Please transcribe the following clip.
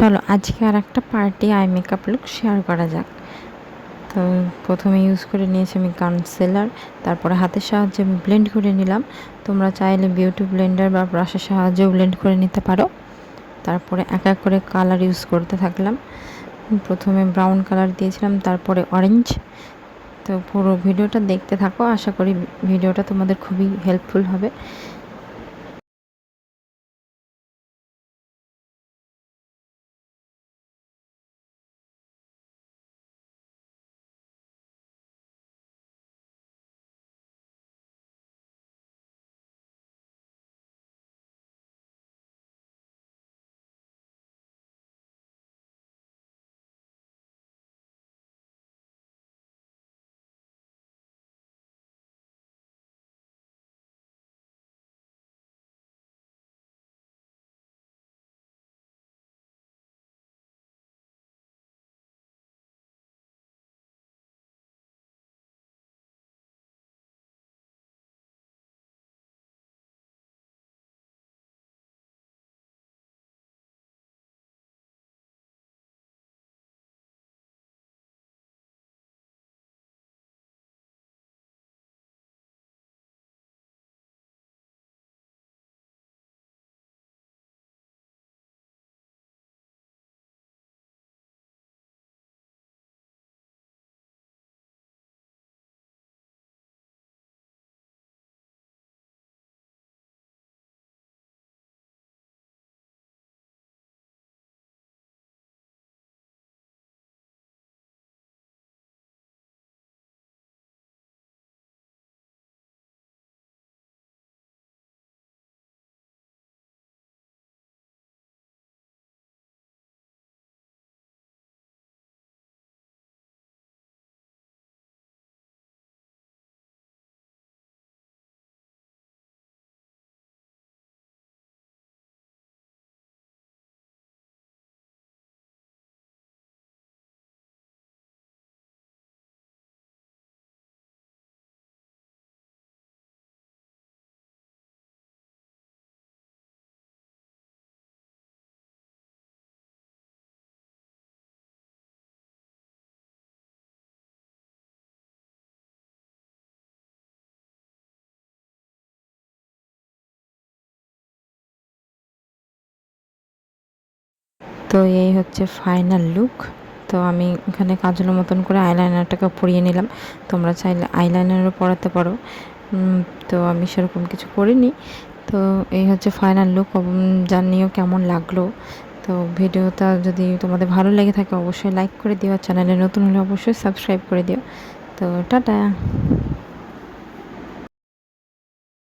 চলো আজকে আর একটা party eye makeup look share করা যাক। তো প্রথমে ইউজ করে নিয়েছি আমি কনসিলার, তারপরে হাতের সাহায্যে আমি ব্লেন্ড করে নিলাম। তোমরা চাইলে বিউটি ব্লেন্ডার বা ব্রাশের সাহায্যেও ব্লেন্ড করে নিতে পারো। তারপরে এক এক করে কালার ইউজ করতে থাকলাম। প্রথমে ব্রাউন কালার দিয়েছিলাম, তারপরে অরেঞ্জ। তো পুরো ভিডিওটা দেখতে থাকো, আশা করি ভিডিওটা তোমাদের খুবই হেল্পফুল হবে। তো এই হচ্ছে ফাইনাল লুক। তো আমি এখানে কাজলের মতন করে আইলাইনারটাকে পরিয়ে নিলাম। তোমরা চাইলে আইলাইনারও পরাতে পারো, তো আমি সেরকম কিছু করিনি। তো এই হচ্ছে ফাইনাল লুক। জানিও কেমন লাগলো। তো ভিডিওটা যদি তোমাদের ভালো লেগে থাকে অবশ্যই লাইক করে দিও, আর চ্যানেলে নতুন হলে অবশ্যই সাবস্ক্রাইব করে দিও। তো টাটা।